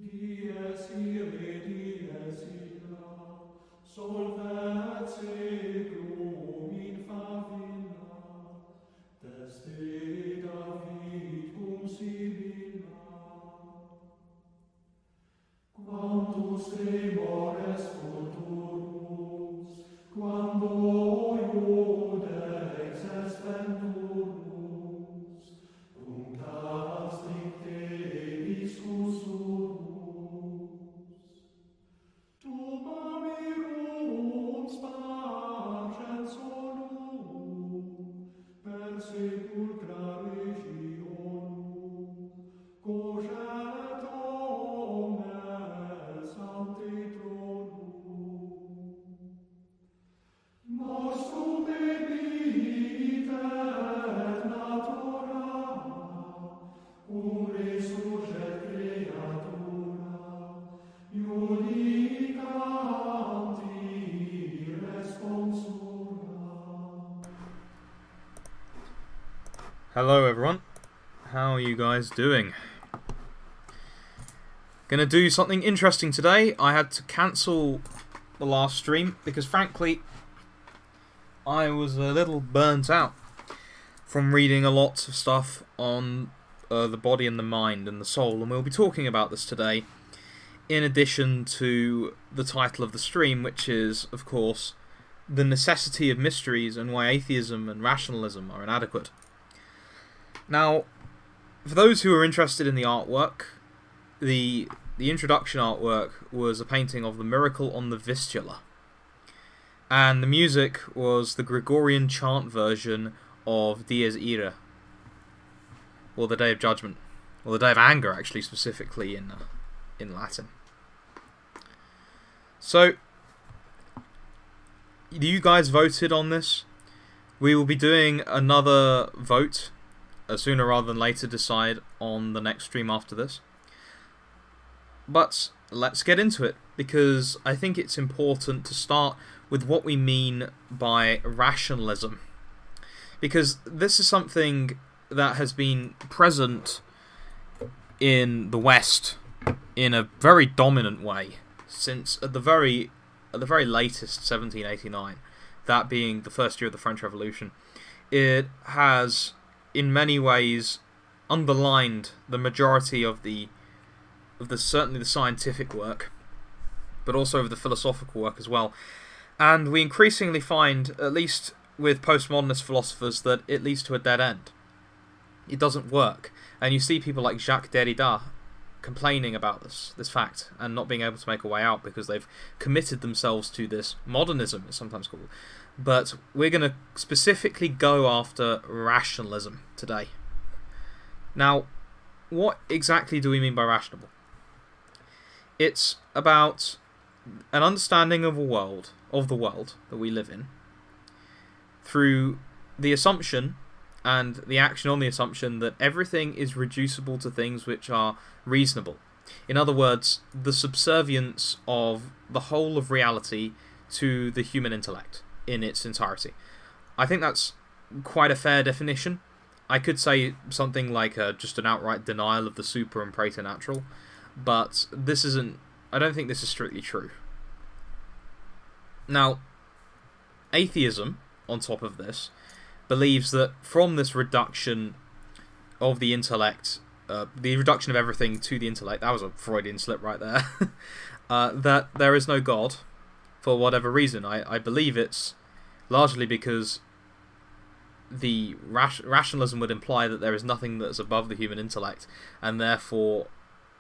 Dies ire, dies Hello everyone, how are you guys doing? Gonna do something interesting today. I had to cancel the last stream because frankly I was a little burnt out from reading a lot of stuff on the body and the mind and the soul, and we'll be talking about this today in addition to the title of the stream, which is of course the necessity of mysteries and why atheism and rationalism are inadequate. Now, for those who are interested in the artwork, the introduction artwork was a painting of the Miracle on the Vistula. And the music was the Gregorian chant version of Dies Irae, or the Day of Judgment, or the Day of Anger, actually, specifically in Latin. So, you guys voted on this. We will be doing another vote sooner rather than later, decide on the next stream after this. But let's get into it, because I think it's important to start with what we mean by rationalism. Because this is something that has been present in the West in a very dominant way since at the very latest 1789, that being the first year of the French Revolution. It has in many ways underlined the majority of the certainly the scientific work, but also of the philosophical work as well. And we increasingly find, at least with postmodernist philosophers, that it leads to a dead end. It doesn't work. And you see people like Jacques Derrida complaining about this fact and not being able to make a way out because they've committed themselves to this modernism, it's sometimes called. But we're going to specifically go after rationalism today. Now, what exactly do we mean by rational? It's about an understanding of the world that we live in through the assumption and the action on the assumption that everything is reducible to things which are reasonable. In other words, the subservience of the whole of reality to the human intellect in its entirety. I think that's quite a fair definition. I could say something like just an outright denial of the super and preternatural, but this isn't. I don't think this is strictly true. Now, atheism, on top of this, believes that from this reduction of the intellect, the reduction of everything to the intellect, that was a Freudian slip right there, that there is no God, for whatever reason. I believe it's largely because the rationalism would imply that there is nothing that's above the human intellect, and therefore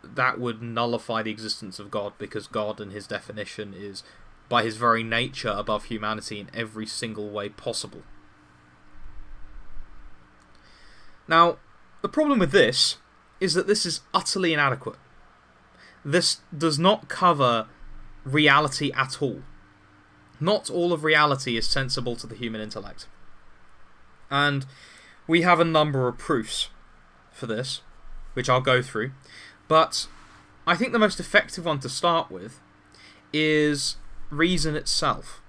that would nullify the existence of God, because God, in his definition, is by his very nature above humanity in every single way possible. Now, the problem with this is that this is utterly inadequate. This does not cover reality at all. Not all of reality is sensible to the human intellect. And we have a number of proofs for this, which I'll go through. But I think the most effective one to start with is reason itself.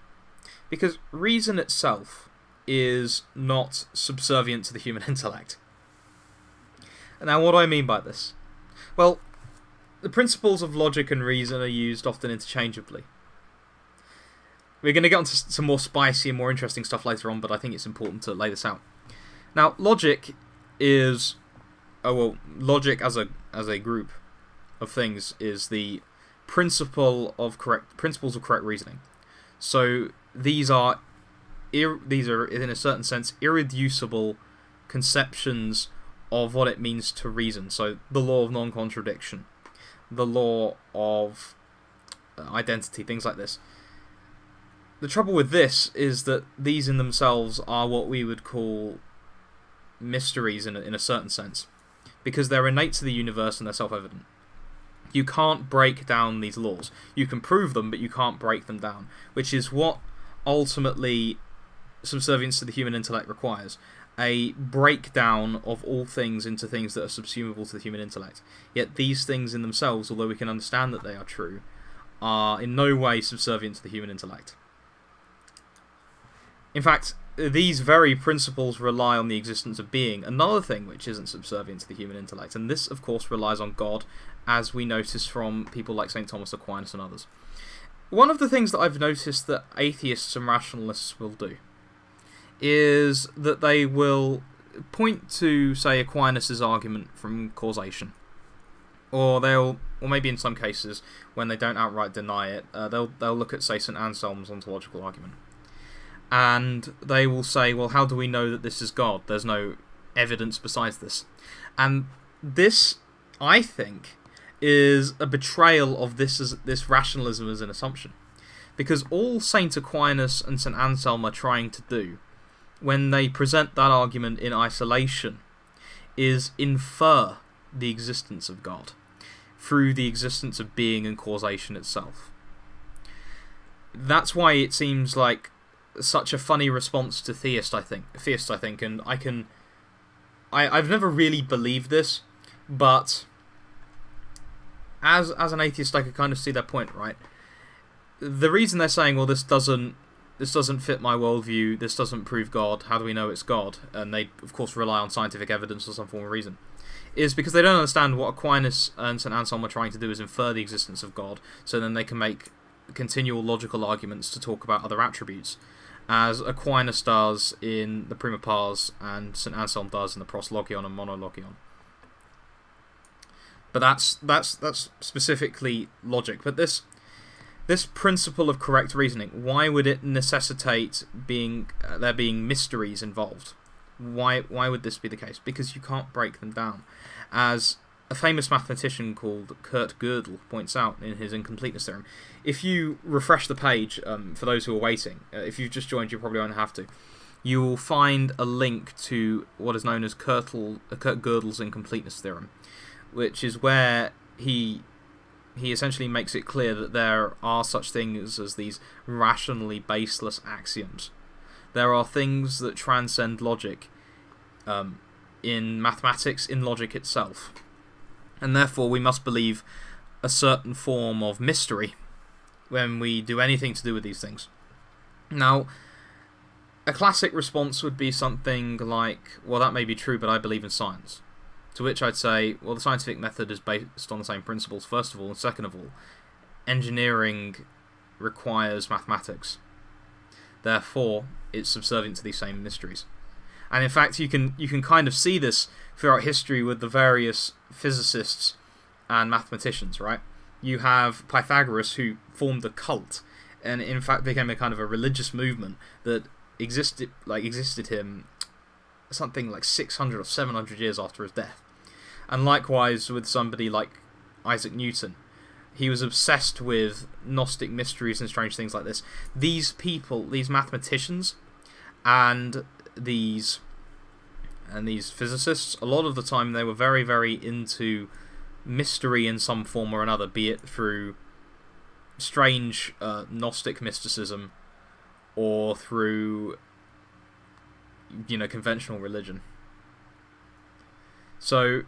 Because reason itself is not subservient to the human intellect. Now, what do I mean by this? Well, the principles of logic and reason are used often interchangeably. We're going to get onto some more spicy and more interesting stuff later on, but I think it's important to lay this out. Now, logic is... logic as a group of things is the principles of correct reasoning. So these are in a certain sense irreducible conceptions of what it means to reason. So the law of non-contradiction, the law of identity, things like this. The trouble with this is that these in themselves are what we would call mysteries in a certain sense, because they're innate to the universe and they're self-evident. You can't break down these laws. You can prove them, but you can't break them down, which is what ultimately subservience to the human intellect requires. A breakdown of all things into things that are subsumable to the human intellect. Yet these things in themselves, although we can understand that they are true, are in no way subservient to the human intellect. In fact, these very principles rely on the existence of being, another thing which isn't subservient to the human intellect, and this, of course, relies on God, as we notice from people like St. Thomas Aquinas and others. One of the things that I've noticed that atheists and rationalists will do is that they will point to, say, Aquinas' argument from causation, or maybe in some cases, when they don't outright deny it, they'll look at, say, St. Anselm's ontological argument. And they will say, well, how do we know that this is God? There's no evidence besides this. And this, I think, is a betrayal of this rationalism as an assumption. Because all St. Aquinas and St. Anselm are trying to do, when they present that argument in isolation, is infer the existence of God through the existence of being and causation itself. That's why it seems like such a funny response to theists, I think, and I've never really believed this, but as an atheist, I could kind of see their point, right? The reason they're saying, well, this doesn't fit my worldview, this doesn't prove God, how do we know it's God? And they, of course, rely on scientific evidence or some form of reason, is because they don't understand what Aquinas and St. Anselm are trying to do is infer the existence of God, so then they can make continual logical arguments to talk about other attributes, as Aquinas does in the Prima Pars and St. Anselm does in the Proslogion and Monologion. But that's specifically logic. But this principle of correct reasoning, why would it necessitate there being mysteries involved? Why would this be the case? Because you can't break them down. As a famous mathematician called Kurt Gödel points out in his incompleteness theorem, if you refresh the page, for those who are waiting, if you've just joined, you probably won't have to, you will find a link to what is known as Kurt Gödel's incompleteness theorem, which is where he essentially makes it clear that there are such things as these rationally baseless axioms. There are things that transcend logic in mathematics, in logic itself. And therefore we must believe a certain form of mystery when we do anything to do with these things. Now, a classic response would be something like, well, that may be true, but I believe in science. To which I'd say, well, the scientific method is based on the same principles, first of all, and second of all, engineering requires mathematics. Therefore, it's subservient to these same mysteries. And in fact, you can kind of see this throughout history with the various physicists and mathematicians, right? You have Pythagoras, who formed a cult, and in fact became a kind of a religious movement that existed him something like 600 or 700 years after his death. And likewise with somebody like Isaac Newton. He was obsessed with Gnostic mysteries and strange things like this. These people, these mathematicians, and these physicists, a lot of the time they were very, very into mystery in some form or another, be it through strange Gnostic mysticism or through conventional religion. So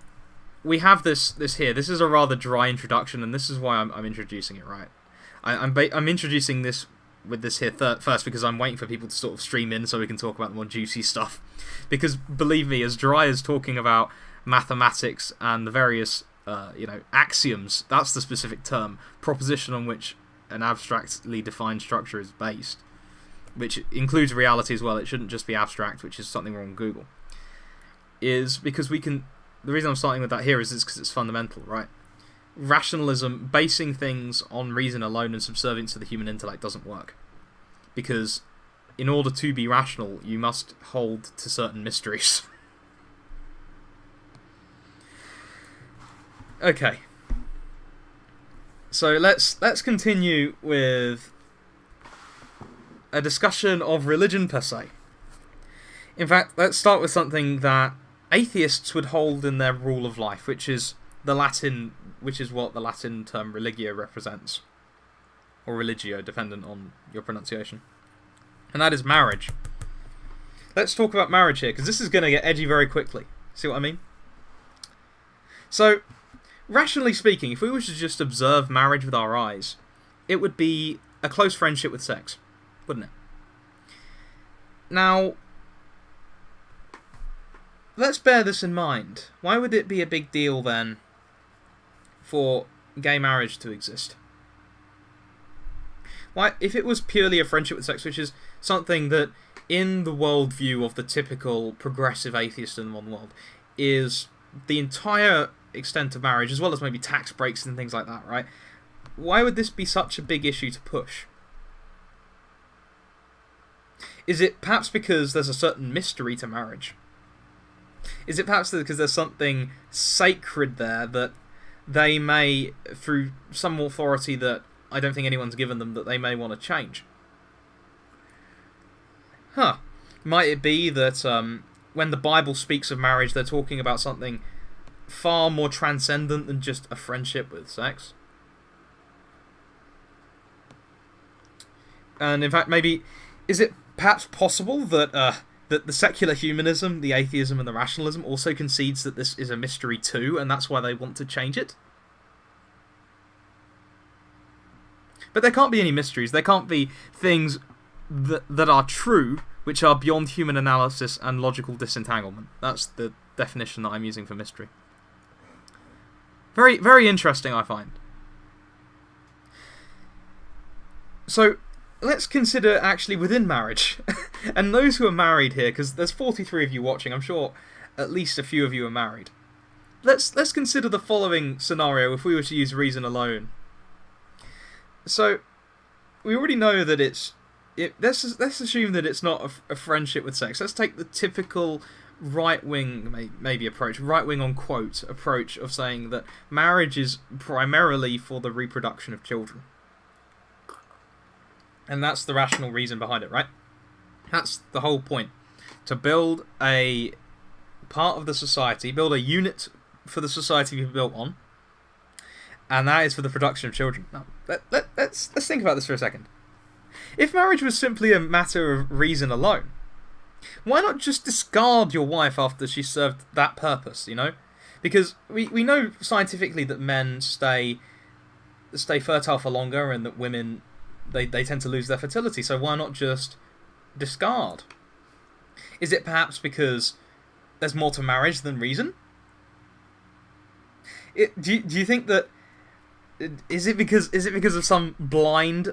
we have this here. This is a rather dry introduction, and this is why I'm introducing it, right? I'm introducing this with this here first because I'm waiting for people to sort of stream in so we can talk about the more juicy stuff. Because believe me, as dry as talking about mathematics and the various axioms, that's the specific term, proposition on which an abstractly defined structure is based, which includes reality as well. It shouldn't just be abstract, which is something wrong with Google. Is because the reason I'm starting with that here is because it's fundamental, right? rationalism, basing things on reason alone and subservience to the human intellect, doesn't work. Because in order to be rational, you must hold to certain mysteries. Okay. So let's continue with a discussion of religion per se. In fact, let's start with something that atheists would hold in their rule of life, which is what the Latin term religio represents. Or religio, dependent on your pronunciation. And that is marriage. Let's talk about marriage here, because this is going to get edgy very quickly. See what I mean? So, rationally speaking, if we were to just observe marriage with our eyes, it would be a close friendship with sex, wouldn't it? Now, let's bear this in mind. Why would it be a big deal, then, for gay marriage to exist? Why, if it was purely a friendship with sex, which is something that, in the worldview of the typical progressive atheist in the modern world, is the entire extent of marriage, as well as maybe tax breaks and things like that, right? Why would this be such a big issue to push? Is it perhaps because there's a certain mystery to marriage? Is it perhaps because there's something sacred there that they may, through some authority that I don't think anyone's given them, that they may want to change? Might it be that when the Bible speaks of marriage, they're talking about something far more transcendent than just a friendship with sex? And in fact, maybe, is it perhaps possible that that the secular humanism, the atheism, and the rationalism also concedes that this is a mystery too, and that's why they want to change it? But there can't be any mysteries. There can't be things that are true, which are beyond human analysis and logical disentanglement. That's the definition that I'm using for mystery. Very, very interesting, I find. So, let's consider actually within marriage. And those who are married here, because there's 43 of you watching, I'm sure at least a few of you are married. Let's consider the following scenario if we were to use reason alone. So, we already know that let's assume that it's not a friendship with sex. Let's take the typical right-wing, maybe approach, right-wing on quote approach of saying that marriage is primarily for the reproduction of children. And that's the rational reason behind it, right? That's the whole point. To build a part of the society, build a unit for the society to be built on, and that is for the production of children. Now, let's think about this for a second. If marriage was simply a matter of reason alone, why not just discard your wife after she served that purpose, you know? Because we know scientifically that men stay fertile for longer, and that women, they tend to lose their fertility, so why not just discard? Is it perhaps because there's more to marriage than reason? Do you think that... Is it because of some blind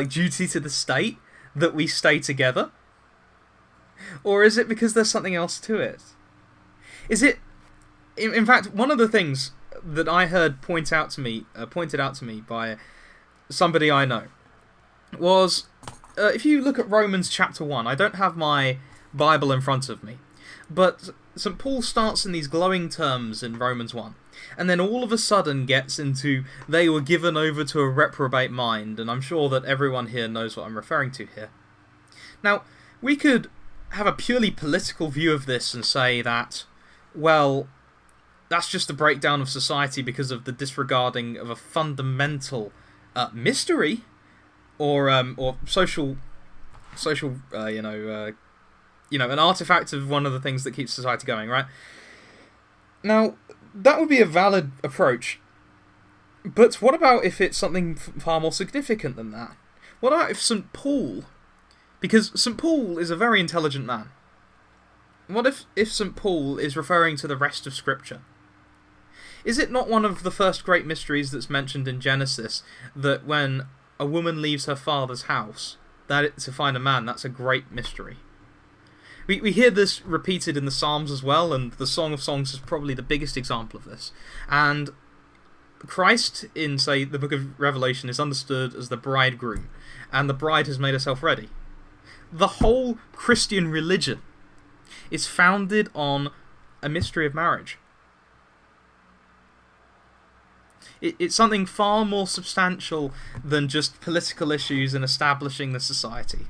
duty to the state that we stay together? Or is it because there's something else to it? Is it... In fact, one of the things that I heard pointed out to me by somebody I know was, if you look at Romans chapter 1, I don't have my Bible in front of me, but St. Paul starts in these glowing terms in Romans 1, and then all of a sudden gets into, they were given over to a reprobate mind, and I'm sure that everyone here knows what I'm referring to here. Now, we could have a purely political view of this and say that, well, that's just a breakdown of society because of the disregarding of a fundamental mystery, or social, an artifact of one of the things that keeps society going, right? Now, that would be a valid approach, but what about if it's something far more significant than that? What about if St. Paul, because St. Paul is a very intelligent man, what if St. Paul is referring to the rest of Scripture? Is it not one of the first great mysteries that's mentioned in Genesis, that when a woman leaves her father's house, to find a man, that's a great mystery? We hear this repeated in the Psalms as well, and the Song of Songs is probably the biggest example of this. And Christ, in, say, the book of Revelation, is understood as the bridegroom, and the bride has made herself ready. The whole Christian religion is founded on a mystery of marriage. It's something far more substantial than just political issues and establishing the society.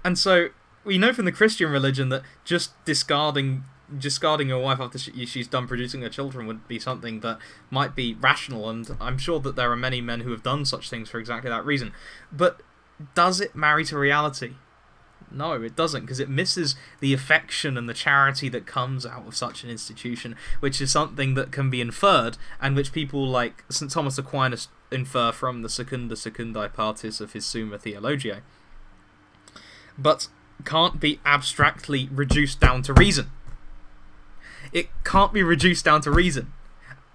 And so, we know from the Christian religion that just discarding your wife after she's done producing her children would be something that might be rational, and I'm sure that there are many men who have done such things for exactly that reason. But does it marry to reality? No, it doesn't, because it misses the affection and the charity that comes out of such an institution, which is something that can be inferred, and which people like St. Thomas Aquinas infer from the Secunda Secundae Partis of his Summa Theologiae, but can't be abstractly reduced down to reason. It can't be reduced down to reason.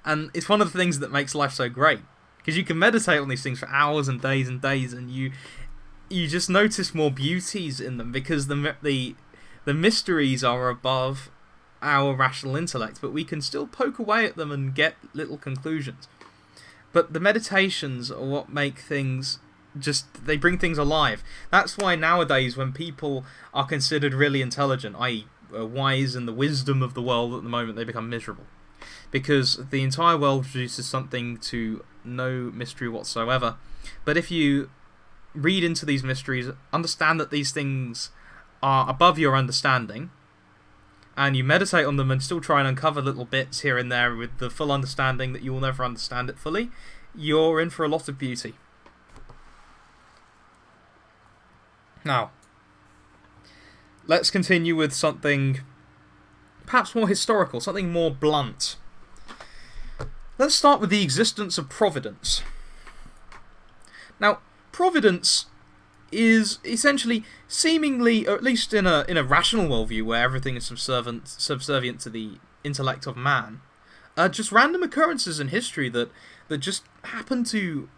And it's one of the things that makes life so great, because you can meditate on these things for hours and days, and you just notice more beauties in them, because the mysteries are above our rational intellect, but we can still poke away at them and get little conclusions. But the meditations are what make things they bring things alive. That's why nowadays, when people are considered really intelligent, i.e. wise in the wisdom of the world at the moment, they become miserable. Because the entire world reduces something to no mystery whatsoever. But if you read into these mysteries, understand that these things are above your understanding, and you meditate on them and still try and uncover little bits here and there with the full understanding that you will never understand it fully, you're in for a lot of beauty. Now, let's continue with something perhaps more historical, something more blunt. Let's start with the existence of providence. Now, providence is essentially, seemingly, or at least in a rational worldview where everything is subservient to the intellect of man, just random occurrences in history that just happen to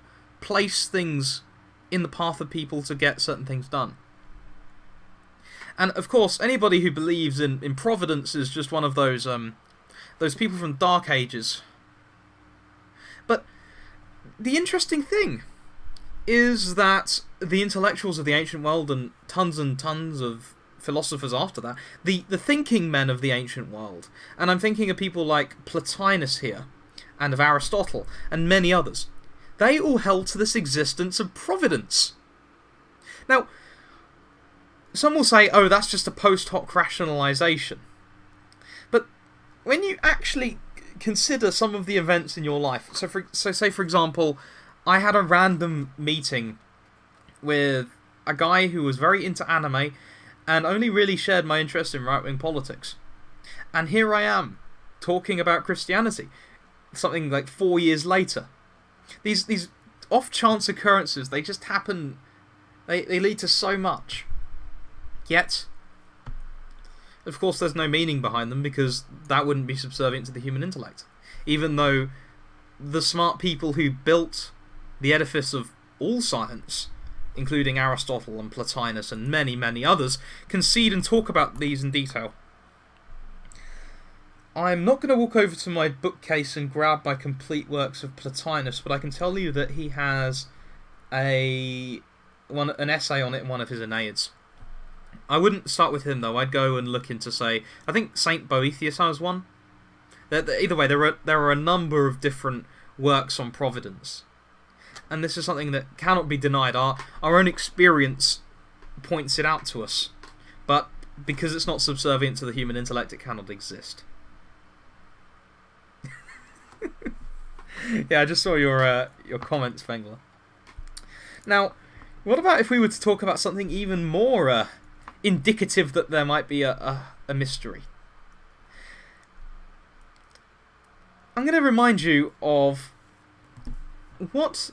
place things in the path of people to get certain things done. And of course, anybody who believes in providence is just one of those people from Dark Ages. But the interesting thing is that the intellectuals of the ancient world, and tons of philosophers after that, the thinking men of the ancient world, and I'm thinking of people like Plotinus here, and of Aristotle, and many others, they all held to this existence of providence. Now, some will say, oh, that's just a post hoc rationalization. But when you actually consider some of the events in your life, so say for example, I had a random meeting with a guy who was very into anime and only really shared my interest in right-wing politics. And here I am, talking about Christianity, something like 4 years later. These off-chance occurrences, they just happen, they lead to so much. Yet, of course, there's no meaning behind them, because that wouldn't be subservient to the human intellect. Even though the smart people who built the edifice of all science, including Aristotle and Plotinus and many, many others, concede and talk about these in detail. I'm not going to walk over to my bookcase and grab my complete works of Plotinus, but I can tell you that he has an essay on it in one of his Aeneids. I wouldn't start with him, though. I'd go and look into, say, I think St. Boethius has one. Either way, there are a number of different works on providence. And this is something that cannot be denied. Our own experience points it out to us. But because it's not subservient to the human intellect, it cannot exist. Yeah, I just saw your comments, Spengler. Now, what about if we were to talk about something even more indicative that there might be a mystery? I'm going to remind you of what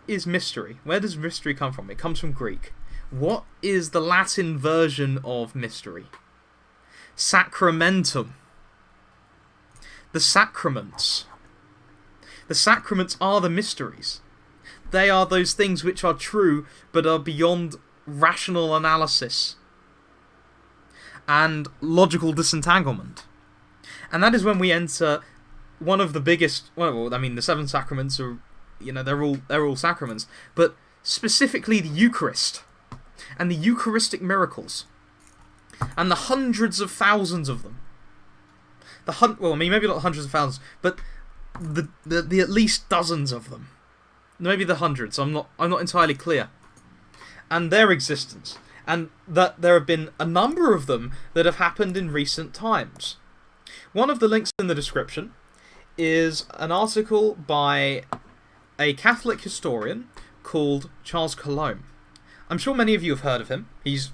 is mystery. Where does mystery come from? It comes from Greek. What is the Latin version of mystery? Sacramentum. The sacraments. The sacraments are the mysteries. They are those things which are true but are beyond rational analysis and logical disentanglement. And that is when we enter one of the biggest. Well, I mean, the seven sacraments are, they're all sacraments, but specifically the Eucharist and the Eucharistic miracles, and the hundreds of thousands of them. Well, I mean, maybe not hundreds of thousands, but the at least dozens of them. Maybe the hundreds. I'm not entirely clear. And their existence, and that there have been a number of them that have happened in recent times. One of the links in the description is an article by a Catholic historian called Charles Coulomb. I'm sure many of you have heard of him. He's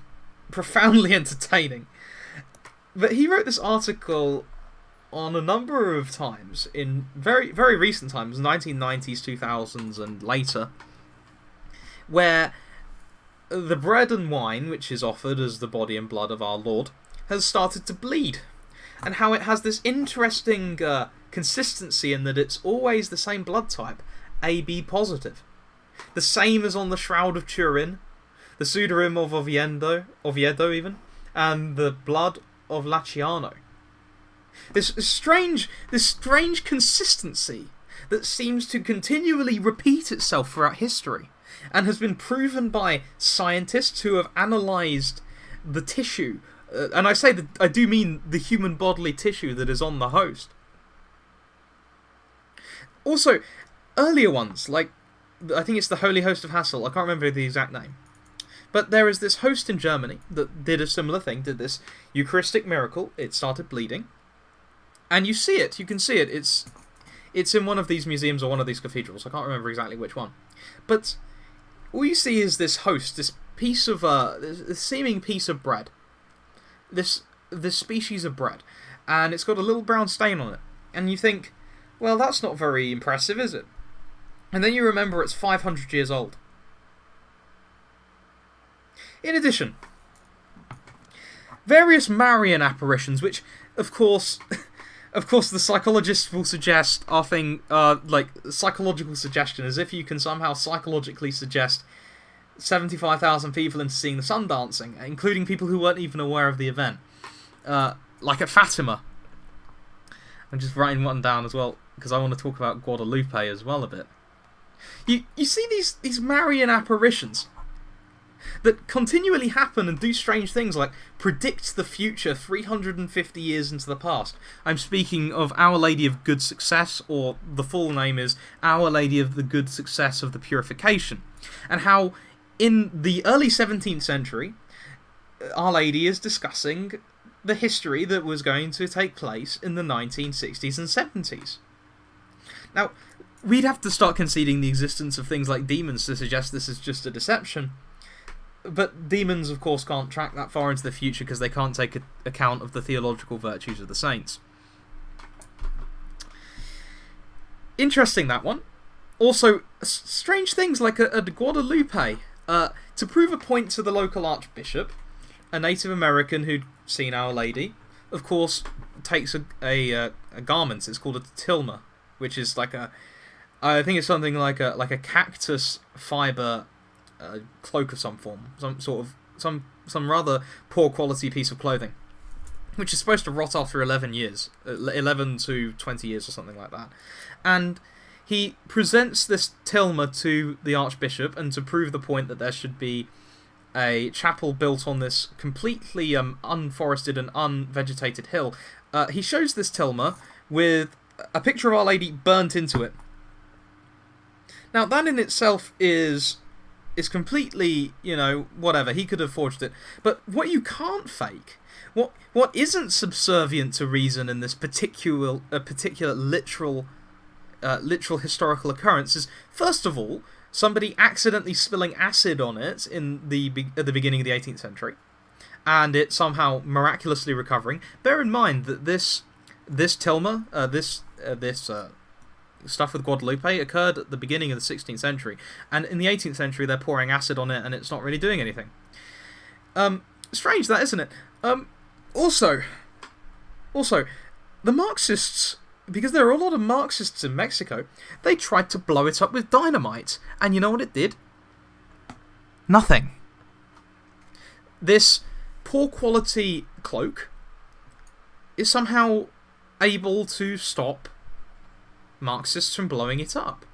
profoundly entertaining. But he wrote this article on a number of times, in very, very recent times, 1990s, 2000s, and later, where the bread and wine, which is offered as the body and blood of our Lord, has started to bleed. And how it has this interesting consistency in that it's always the same blood type, AB positive. The same as on the Shroud of Turin, the Sudarim of Oviedo even, and the blood of Laciano. This strange consistency that seems to continually repeat itself throughout history, and has been proven by scientists who have analysed the tissue, and I do mean the human bodily tissue that is on the host. Also, earlier ones, like, I think it's the Holy Host of Hassel, I can't remember the exact name, but there is this host in Germany that did a similar thing, did this Eucharistic miracle. It started bleeding, and you can see it, it's in one of these museums or one of these cathedrals, I can't remember exactly which one, but all you see is this host, this piece of, this seeming piece of bread, this species of bread, and it's got a little brown stain on it, and you think, well, that's not very impressive, is it? And then you remember it's 500 years old. In addition, various Marian apparitions, which, of course, the psychologists will suggest are like psychological suggestion, as if you can somehow psychologically suggest 75,000 people into seeing the sun dancing, including people who weren't even aware of the event, like at Fatima. I'm just writing one down as well because I want to talk about Guadalupe as well a bit. You see these Marian apparitions that continually happen and do strange things like predict the future 350 years into the past. I'm speaking of Our Lady of Good Success, or the full name is Our Lady of the Good Success of the Purification, and how in the early 17th century Our Lady is discussing the history that was going to take place in the 1960s and 70s. Now, we'd have to start conceding the existence of things like demons to suggest this is just a deception. But demons, of course, can't track that far into the future because they can't take account of the theological virtues of the saints. Interesting, that one. Also, strange things like at Guadalupe. To prove a point to the local archbishop, a Native American who'd seen Our Lady, of course, takes a garment. It's called a tilma, which is like I think it's something like a cactus fibre cloak of some form, some rather poor quality piece of clothing, which is supposed to rot after 11 to 20 years or something like that. And he presents this tilma to the archbishop, and to prove the point that there should be a chapel built on this completely unforested and unvegetated hill, he shows this tilma with a picture of Our Lady burnt into it. Now, that in itself is completely, whatever. He could have forged it. But what you can't fake, what isn't subservient to reason in this particular literal historical occurrence is, first of all, somebody accidentally spilling acid on it at the beginning of the 18th century, and it somehow miraculously recovering. Bear in mind that this tilma, this stuff with Guadalupe occurred at the beginning of the 16th century, and in the 18th century they're pouring acid on it and it's not really doing anything. Strange that, isn't it? Also, the Marxists, because there are a lot of Marxists in Mexico, they tried to blow it up with dynamite, and you know what it did? Nothing. This poor quality cloak is somehow able to stop Marxists from blowing it up.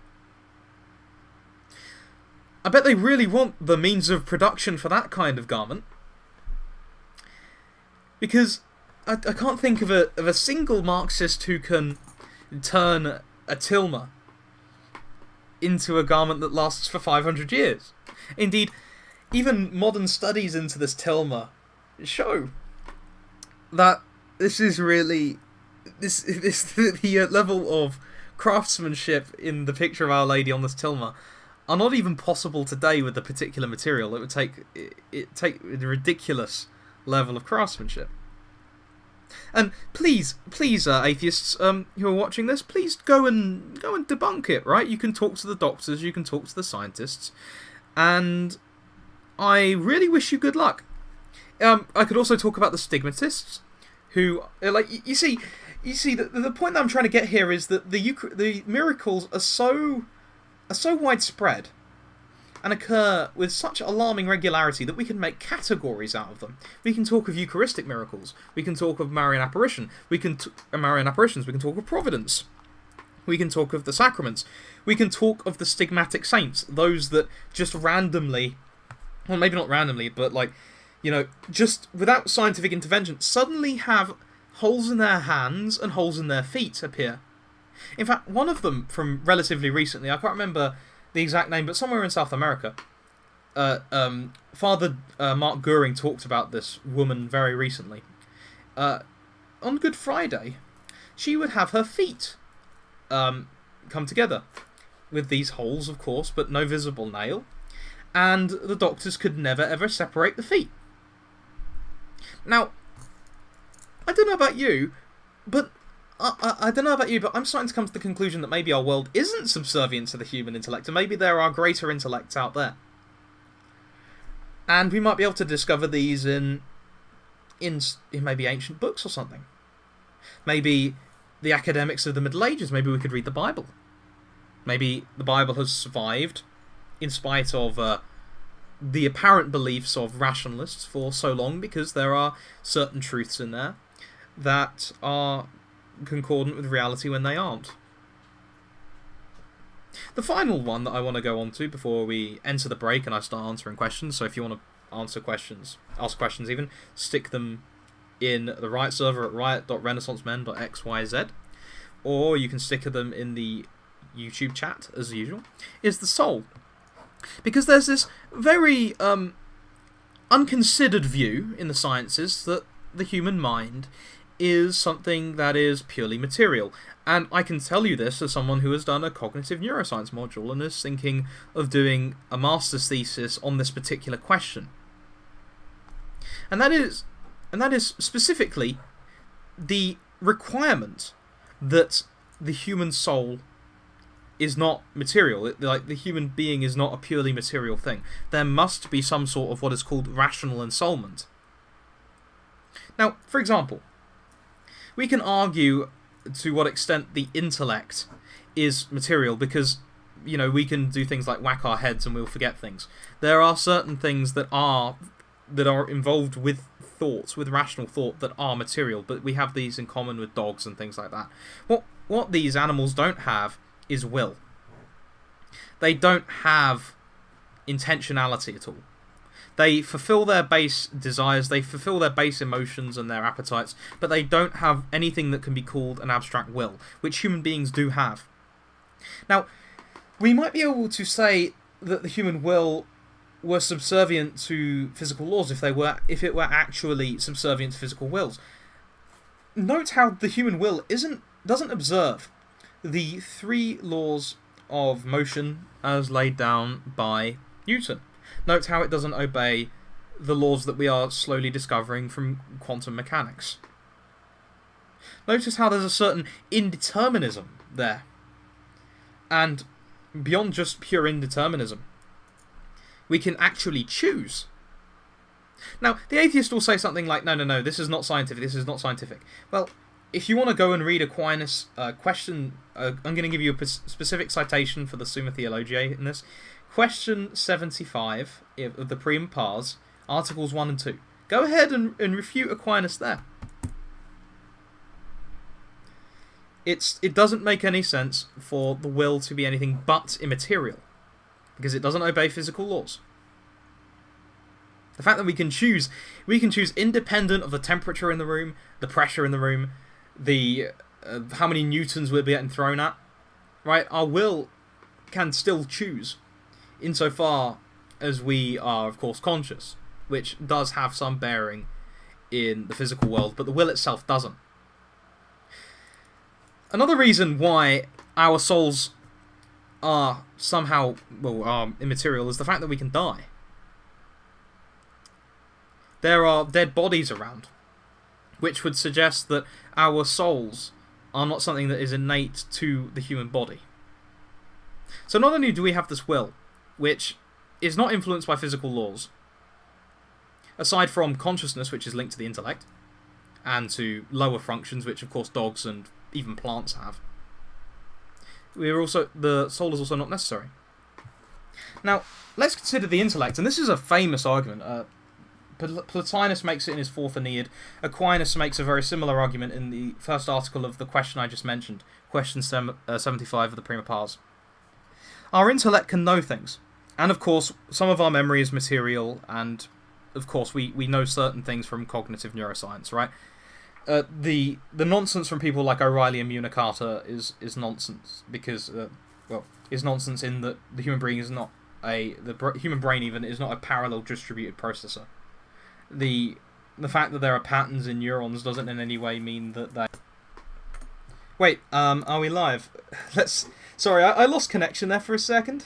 I bet they really want the means of production for that kind of garment. Because I can't think of a single Marxist who can turn a tilma into a garment that lasts for 500 years. Indeed, even modern studies into this tilma show that this is really the level of craftsmanship in the picture of Our Lady on this tilma are not even possible today with the particular material. It would take a ridiculous level of craftsmanship. And please, atheists who are watching this, please go and debunk it. Right? You can talk to the doctors, you can talk to the scientists, and I really wish you good luck. I could also talk about the stigmatists, who you see the point that I'm trying to get here is that the miracles are so widespread and occur with such alarming regularity that we can make categories out of them. We can talk of Eucharistic miracles. We can talk of Marian apparition. Marian apparitions. We can talk of providence. We can talk of the sacraments. We can talk of the stigmatic saints, those that just randomly, well, maybe not randomly, but just without scientific intervention, suddenly have holes in their hands and holes in their feet appear. In fact, one of them from relatively recently, I can't remember the exact name, but somewhere in South America, Father Mark Goering talked about this woman very recently. On Good Friday, she would have her feet come together with these holes, of course, but no visible nail, and the doctors could never ever separate the feet. Now, I don't know about you, but I'm starting to come to the conclusion that maybe our world isn't subservient to the human intellect, and maybe there are greater intellects out there. And we might be able to discover these in maybe ancient books or something. Maybe the academics of the Middle Ages, maybe we could read the Bible. Maybe the Bible has survived, in spite of the apparent beliefs of rationalists for so long, because there are certain truths in there that are concordant with reality when they aren't. The final one that I want to go on to before we enter the break and I start answering questions, so if you want to ask questions even, stick them in the Riot server at riot.renaissancemen.xyz, or you can stick them in the YouTube chat as usual, is the soul. Because there's this very unconsidered view in the sciences that the human mind is something that is purely material. And I can tell you this as someone who has done a cognitive neuroscience module and is thinking of doing a master's thesis on this particular question. And that is specifically the requirement that the human soul is not material. The human being is not a purely material thing. There must be some sort of what is called rational ensoulment. Now, for example, we can argue to what extent the intellect is material because, we can do things like whack our heads and we'll forget things. There are certain things that are involved with thoughts, with rational thought, that are material, but we have these in common with dogs and things like that. What these animals don't have is will. They don't have intentionality at all. They fulfill their base desires, they fulfill their base emotions and their appetites, but they don't have anything that can be called an abstract will, which human beings do have. Now, we might be able to say that the human will were subservient to physical laws if it were actually subservient to physical wills. Note how the human will doesn't observe the 3 laws of motion as laid down by Newton. Note how it doesn't obey the laws that we are slowly discovering from quantum mechanics. Notice how there's a certain indeterminism there. And beyond just pure indeterminism, we can actually choose. Now, the atheist will say something like, no, this is not scientific. Well, if you want to go and read Aquinas' question, I'm going to give you a specific citation for the Summa Theologiae in this. Question 75 of the Prima Pars, Articles 1 and 2. Go ahead and refute Aquinas there. it doesn't make any sense for the will to be anything but immaterial, because it doesn't obey physical laws. The fact that we can choose independent of the temperature in the room, the pressure in the room, the how many newtons we're getting thrown at, right? Our will can still choose, insofar as we are, of course, conscious, which does have some bearing in the physical world, but the will itself doesn't. Another reason why our souls are somehow, are immaterial is the fact that we can die. There are dead bodies around, which would suggest that our souls are not something that is innate to the human body. So not only do we have this will, which is not influenced by physical laws, aside from consciousness, which is linked to the intellect, and to lower functions, which of course dogs and even plants have, the soul is also not necessary. Now, let's consider the intellect, and this is a famous argument. Plotinus makes it in his Fourth Aeneid. Aquinas makes a very similar argument in the first article of the question I just mentioned, question 75 of the Prima Pars. Our intellect can know things, and of course some of our memory is material, and of course we know certain things from cognitive neuroscience, right? The nonsense from people like O'Reilly and Munakata is nonsense, because is nonsense in that the human brain is not human brain even is not a parallel distributed processor. The fact that there are patterns in neurons doesn't in any way mean that they... Wait, are we live? Sorry, I lost connection there for a second.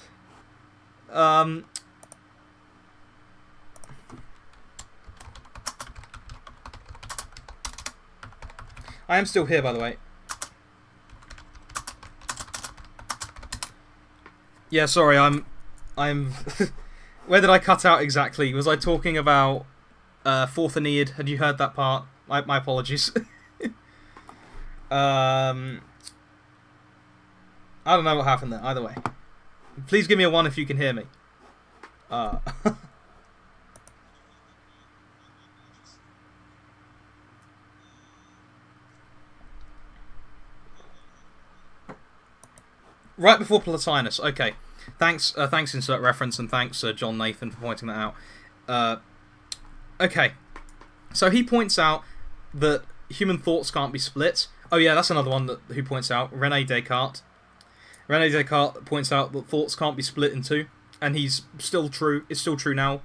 I am still here, by the way. Yeah, sorry, I'm... Where did I cut out exactly? Was I talking about Fourth Aeneid? Had you heard that part? My apologies. I don't know what happened there, either way. Please give me a 1 if you can hear me. Right before Plotinus. Okay. Thanks, insert reference, and thanks, John Nathan, for pointing that out. Okay. So he points out that human thoughts can't be split. Oh yeah, that's another one who points out. René Descartes. René Descartes points out that thoughts can't be split in two, and it's still true now.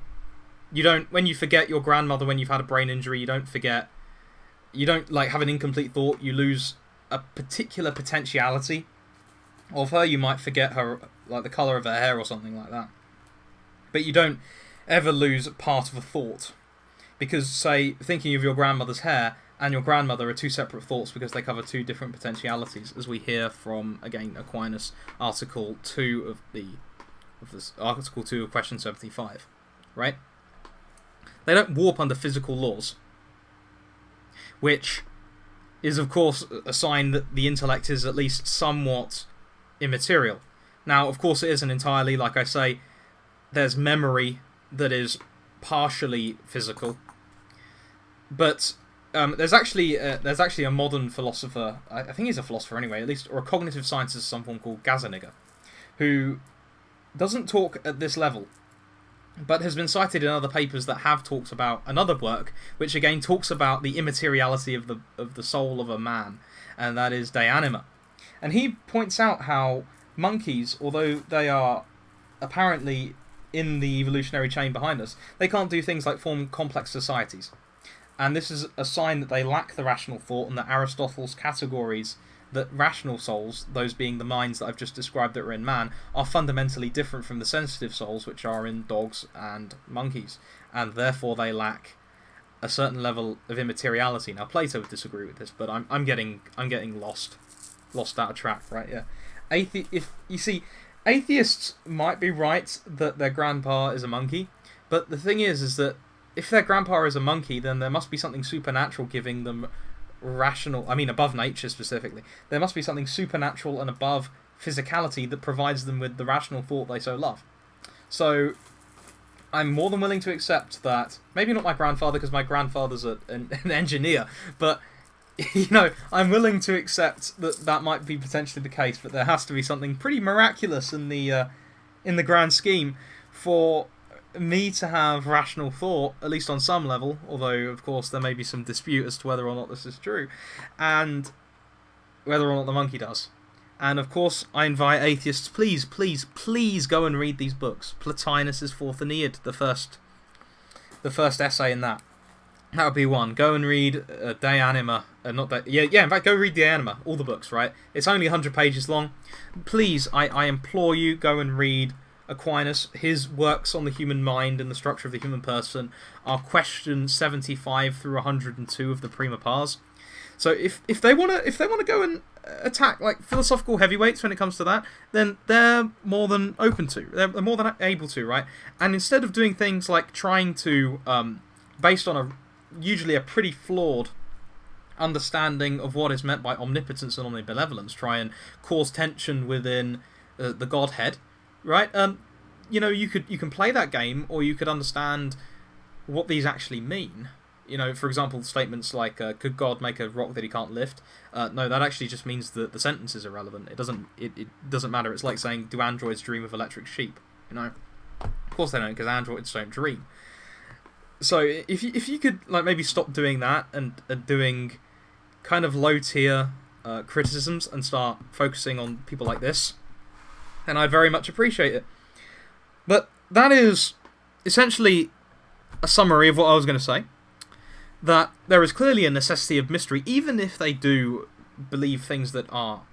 When you forget your grandmother when you've had a brain injury, you don't have an incomplete thought, you lose a particular potentiality of her. You might forget her, like the colour of her hair or something like that. But you don't ever lose part of a thought. Because, say, thinking of your grandmother's hair and your grandmother are two separate thoughts because they cover two different potentialities, as we hear from, again, Aquinas, Article 2 Article 2 of question 75. Right? They don't warp under physical laws. Which is, of course, a sign that the intellect is at least somewhat immaterial. Now, of course, it isn't entirely. Like I say, there's memory that is partially physical, but there's actually a modern philosopher. I think he's a philosopher anyway, at least, or a cognitive scientist, someone called Gazaniga, who doesn't talk at this level, but has been cited in other papers that have talked about another work, which again talks about the immateriality of the soul of a man, and that is De Anima. And he points out how monkeys, although they are apparently in the evolutionary chain behind us, they can't do things like form complex societies. And this is a sign that they lack the rational thought, and that Aristotle's categories that rational souls, those being the minds that I've just described that are in man, are fundamentally different from the sensitive souls which are in dogs and monkeys, and therefore they lack a certain level of immateriality. Now Plato would disagree with this, but I'm getting lost out of track, right? Yeah. Atheists might be right that their grandpa is a monkey, but the thing is that if their grandpa is a monkey, then there must be something supernatural giving them above nature specifically. There must be something supernatural and above physicality that provides them with the rational thought they so love. So I'm more than willing to accept that, maybe not my grandfather, because my grandfather's an engineer, but I'm willing to accept that that might be potentially the case, but there has to be something pretty miraculous in the grand scheme for me to have rational thought, at least on some level, although, of course, there may be some dispute as to whether or not this is true, and whether or not the monkey does. And, of course, I invite atheists, please, please, please go and read these books. Plotinus' Fourth Aeneid, the first essay in that. That would be one. Go and read De Anima. In fact, go read De Anima. All the books, right? It's only 100 pages long. Please, I implore you, go and read Aquinas. His works on the human mind and the structure of the human person are questions 75 through 102 of the Prima Pars. So if they wanna go and attack like philosophical heavyweights when it comes to that, then they're more than open to. They're more than able to, right? And instead of doing things like trying to, based on usually a pretty flawed understanding of what is meant by omnipotence and omnibenevolence, try and cause tension within the Godhead, right? You can play that game, or you could understand what these actually mean. For example, statements like, could God make a rock that he can't lift? No, that actually just means that the sentence is irrelevant. It doesn't matter. It's like saying, do androids dream of electric sheep? Of course they don't, because androids don't dream. So if you could like maybe stop doing that and doing kind of low tier criticisms and start focusing on people like this, then I very much appreciate it. But that is essentially a summary of what I was going to say. That there is clearly a necessity of mystery, even if they do believe things that are,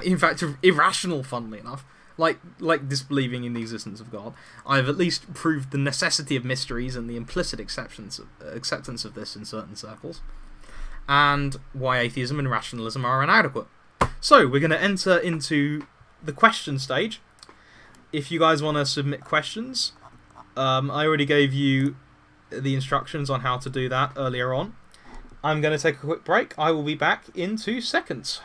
in fact, irrational, funnily enough, like disbelieving in the existence of God. I've at least proved the necessity of mysteries and the implicit acceptance of this in certain circles, and why atheism and rationalism are inadequate. So, we're going to enter into the question stage. If you guys want to submit questions, I already gave you the instructions on how to do that earlier on. I'm going to take a quick break. I will be back in 2 seconds.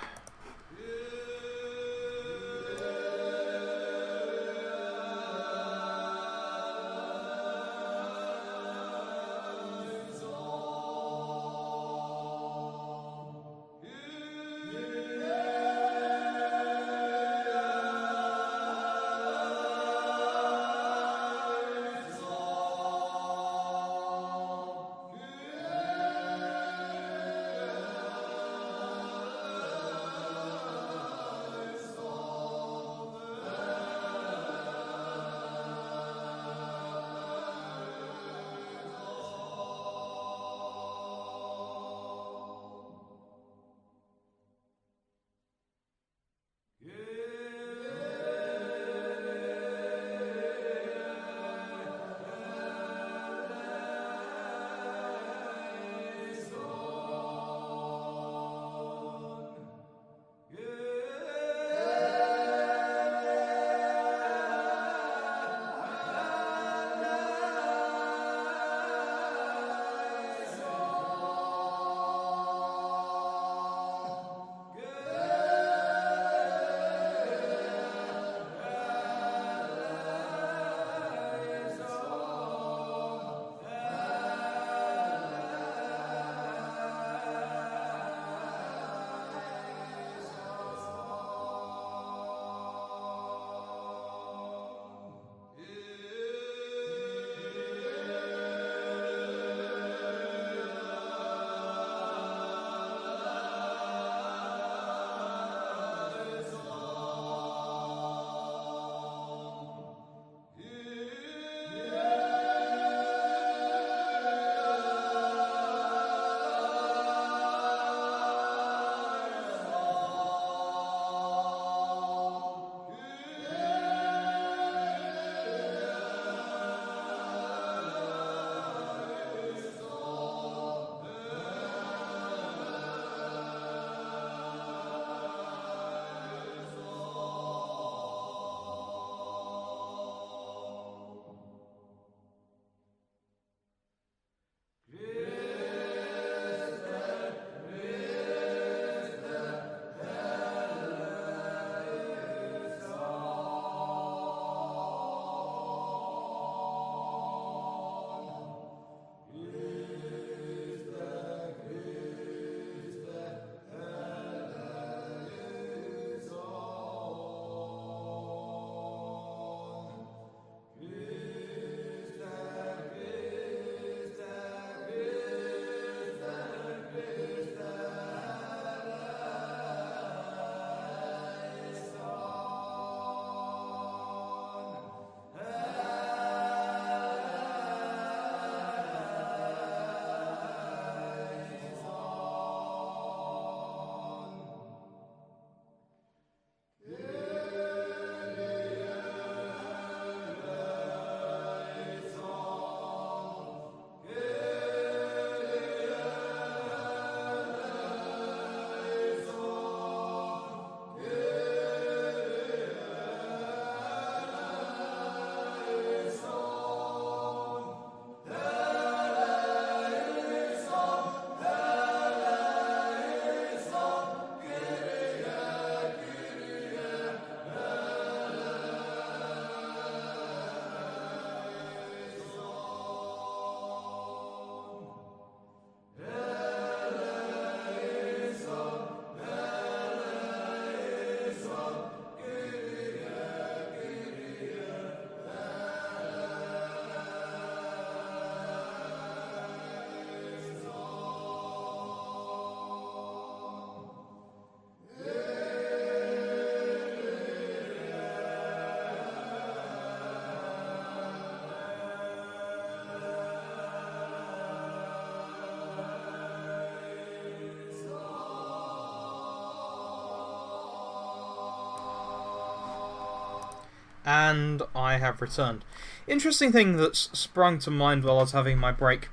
And I have returned. Interesting thing that's sprung to mind while I was having my break.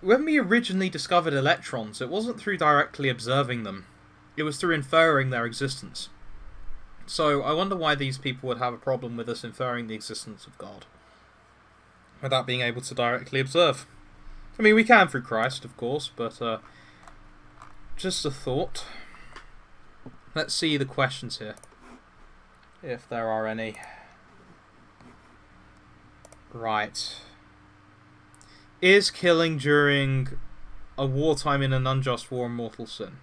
When we originally discovered electrons, it wasn't through directly observing them. It was through inferring their existence. So I wonder why these people would have a problem with us inferring the existence of God without being able to directly observe. I mean, we can through Christ, of course, but just a thought. Let's see the questions here, if there are any. Right. Is killing during a wartime in an unjust war a mortal sin?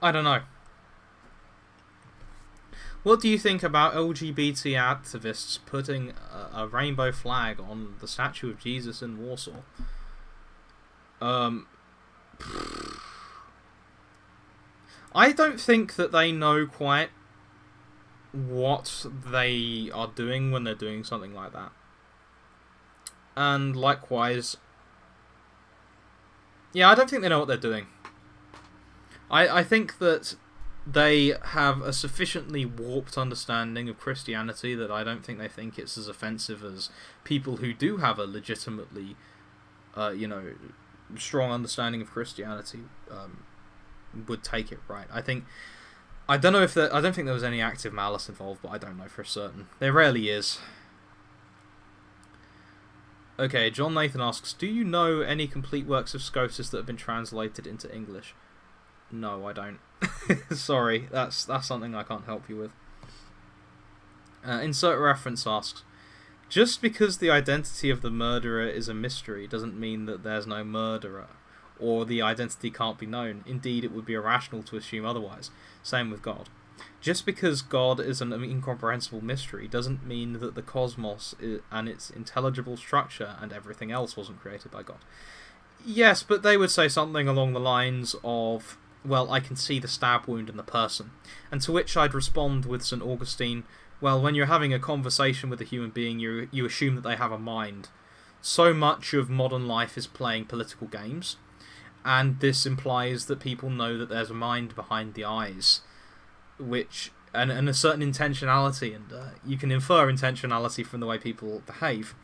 I don't know. What do you think about LGBT activists putting a rainbow flag on the statue of Jesus in Warsaw? I don't think that they know quite what they are doing when they're doing something like that. And likewise, yeah, I don't think they know what they're doing. I think that they have a sufficiently warped understanding of Christianity that I don't think they think it's as offensive as people who do have a legitimately, strong understanding of Christianity would take it, right? I don't think there was any active malice involved, but I don't know for certain. There rarely is. Okay, John Nathan asks, do you know any complete works of Scotus that have been translated into English? No, I don't. Sorry, that's something I can't help you with. Insert reference asks, just because the identity of the murderer is a mystery doesn't mean that there's no murderer, or the identity can't be known. Indeed, it would be irrational to assume otherwise. Same with God. Just because God is an incomprehensible mystery doesn't mean that the cosmos and its intelligible structure and everything else wasn't created by God. Yes, but they would say something along the lines of, well, I can see the stab wound in the person. And to which I'd respond with St. Augustine, well, when you're having a conversation with a human being, you assume that they have a mind. So much of modern life is playing political games, and this implies that people know that there's a mind behind the eyes, and a certain intentionality, and you can infer intentionality from the way people behave.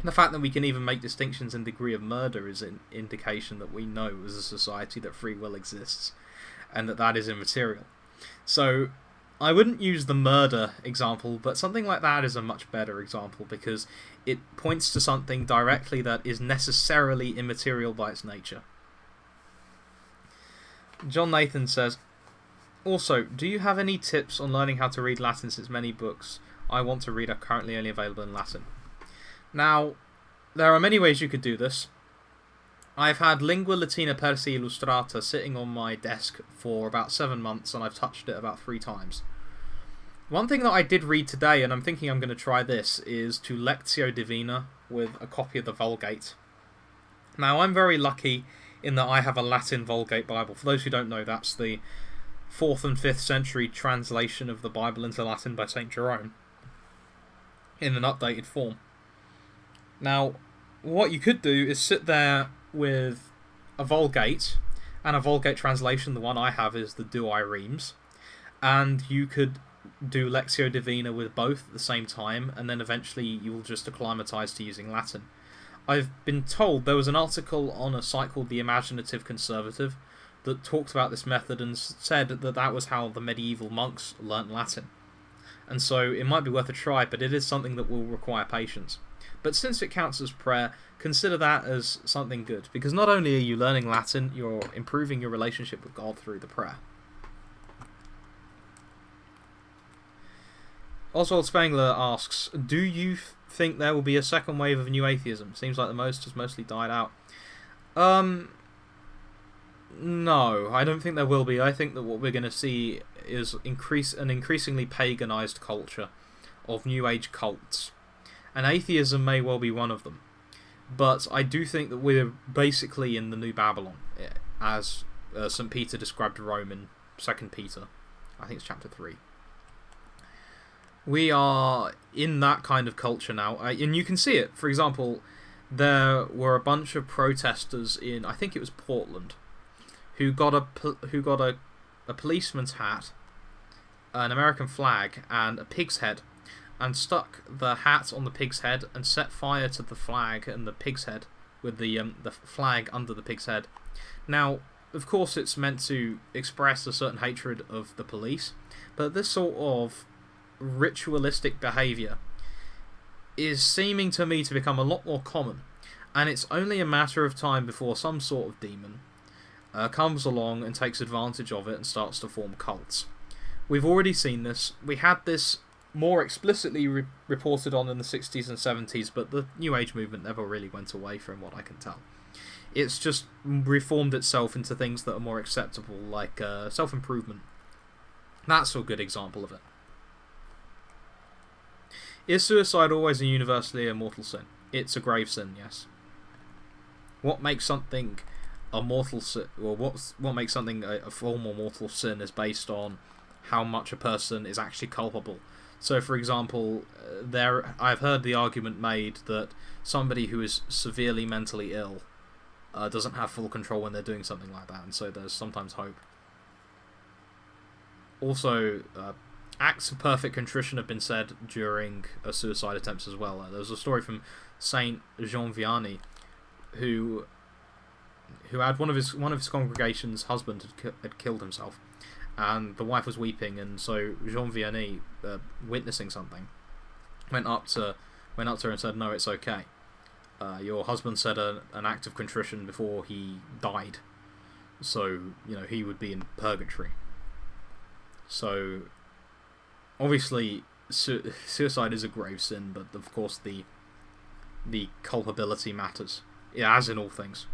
The fact that we can even make distinctions in degree of murder is an indication that we know as a society that free will exists, and that is immaterial. So, I wouldn't use the murder example, but something like that is a much better example, because it points to something directly that is necessarily immaterial by its nature. John Nathan says, also, do you have any tips on learning how to read Latin, since many books I want to read are currently only available in Latin? Now, there are many ways you could do this. I've had Lingua Latina per se Illustrata sitting on my desk for about 7 months, and I've touched it about 3 times. One thing that I did read today, and I'm thinking I'm going to try this, is to Lectio Divina with a copy of the Vulgate. Now, I'm very lucky in that I have a Latin Vulgate Bible. For those who don't know, that's the 4th and 5th century translation of the Bible into Latin by St. Jerome in an updated form. Now, what you could do is sit there with a Vulgate, and a Vulgate translation, the one I have is the Douai Rheims, and you could do Lectio Divina with both at the same time, and then eventually you will just acclimatise to using Latin. I've been told there was an article on a site called The Imaginative Conservative that talked about this method and said that that was how the medieval monks learnt Latin. And so it might be worth a try, but it is something that will require patience. But since it counts as prayer, consider that as something good, because not only are you learning Latin, you're improving your relationship with God through the prayer. Oswald Spengler asks, do you think there will be a second wave of new atheism? Seems like the most has mostly died out. No, I don't think there will be. I think that what we're going to see is an increasingly paganized culture of New Age cults. And atheism may well be one of them. But I do think that we're basically in the new Babylon, as St. Peter described Rome in 2 Peter. I think it's chapter 3. We are in that kind of culture now, and you can see it. For example, there were a bunch of protesters in, I think it was Portland, who got a policeman's hat an American flag and a pig's head, and stuck the hat on the pig's head and set fire to the flag and the pig's head with the flag under the pig's head. Now, of course, it's meant to express a certain hatred of the police, but this sort of ritualistic behaviour is seeming to me to become a lot more common, and it's only a matter of time before some sort of demon comes along and takes advantage of it and starts to form cults. We've already seen this. We had this more explicitly reported on in the 60s and 70s, but the New Age movement never really went away from what I can tell. It's just reformed itself into things that are more acceptable, like self-improvement. That's a good example of it. Is suicide always a universally immortal sin? It's a grave sin, yes. What makes something a mortal sin, or what makes something a form or mortal sin, is based on how much a person is actually culpable. So, for example, I've heard the argument made that somebody who is severely mentally ill doesn't have full control when they're doing something like that, and so there's sometimes hope. Also, acts of perfect contrition have been said during suicide attempts as well. There was a story from Saint Jean Vianney, who had one of his congregation's husband had killed himself, and the wife was weeping, and so Jean Vianney, witnessing something, went up to her and said, "No, it's okay. Your husband said an act of contrition before he died, so he would be in purgatory." So, obviously, suicide is a grave sin, but of course the culpability matters, as in all things.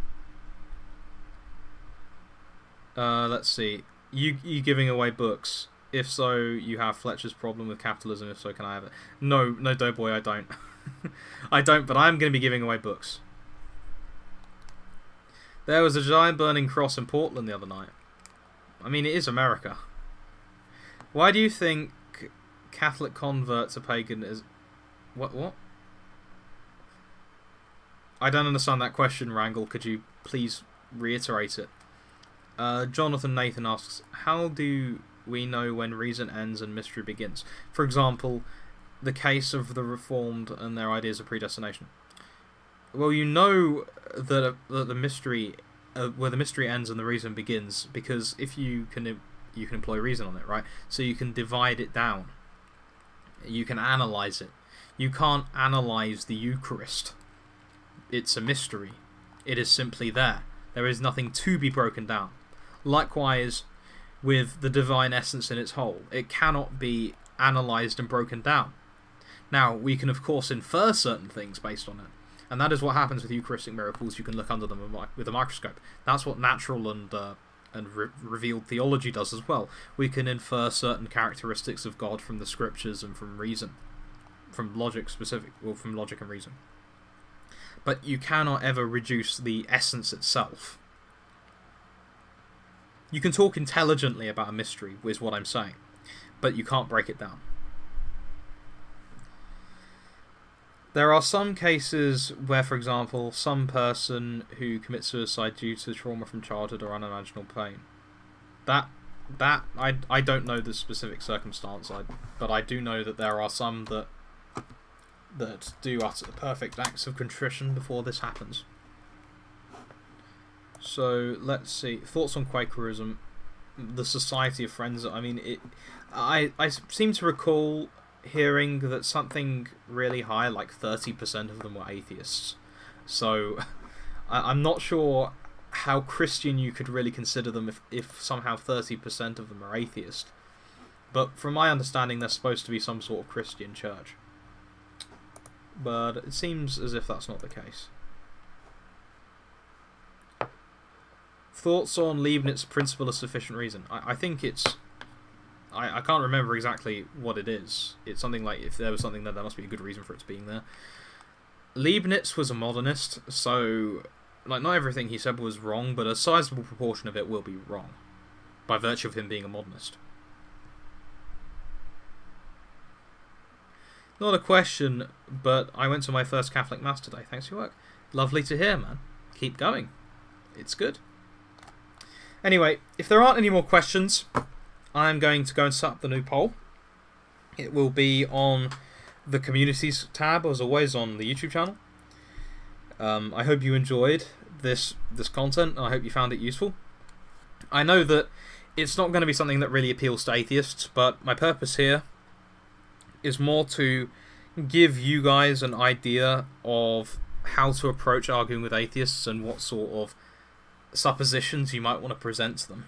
Let's see. You giving away books? If so, you have Fletcher's problem with capitalism. If so, can I have it? No, Doughboy, I don't. I don't, but I am going to be giving away books. There was a giant burning cross in Portland the other night. I mean, it is America. Why do you think Catholic convert to pagan is... What? I don't understand that question, Wrangle. Could you please reiterate it? Jonathan Nathan asks, how do we know when reason ends and mystery begins? For example, the case of the Reformed and their ideas of predestination. Well, you know that the mystery, where the mystery ends and the reason begins, because if you can employ reason on it, right? So you can divide it down. You can analyze it. You can't analyze the Eucharist. It's a mystery. It is simply there. There is nothing to be broken down. Likewise, with the divine essence in its whole, it cannot be analysed and broken down. Now, we can of course infer certain things based on it, and that is what happens with Eucharistic miracles. You can look under them with a microscope. That's what natural and revealed theology does as well. We can infer certain characteristics of God from the scriptures and from reason, from logic from logic and reason. But you cannot ever reduce the essence itself. You can talk intelligently about a mystery, is what I'm saying, but you can't break it down. There are some cases where, for example, some person who commits suicide due to trauma from childhood or unimaginable pain. That I don't know the specific circumstance, but I do know that there are some that do utter perfect acts of contrition before this happens. So, let's see. Thoughts on Quakerism, the Society of Friends. I mean, I seem to recall hearing that something really high, like 30% of them were atheists. So, I'm not sure how Christian you could really consider them if somehow 30% of them are atheist. But from my understanding, they're supposed to be some sort of Christian church. But it seems as if that's not the case. Thoughts on Leibniz's principle of sufficient reason? I think it's... I can't remember exactly what it is. It's something like, if there was something there must be a good reason for it being there. Leibniz was a modernist, so not everything he said was wrong, but a sizable proportion of it will be wrong, by virtue of him being a modernist. Not a question, but I went to my first Catholic Mass today. Thanks for your work. Lovely to hear, man. Keep going. It's good. Anyway, if there aren't any more questions, I'm going to go and set up the new poll. It will be on the communities tab, as always, on the YouTube channel. I hope you enjoyed this content, and I hope you found it useful. I know that it's not going to be something that really appeals to atheists, but my purpose here is more to give you guys an idea of how to approach arguing with atheists and what sort of suppositions you might want to present to them.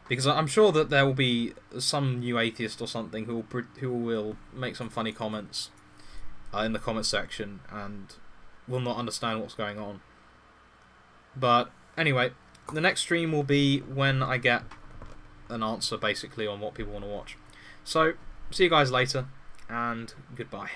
Because I'm sure that there will be some new atheist or something who will make some funny comments in the comment section and will not understand what's going on. But anyway, the next stream will be when I get an answer basically on what people want to watch. So, see you guys later, and goodbye.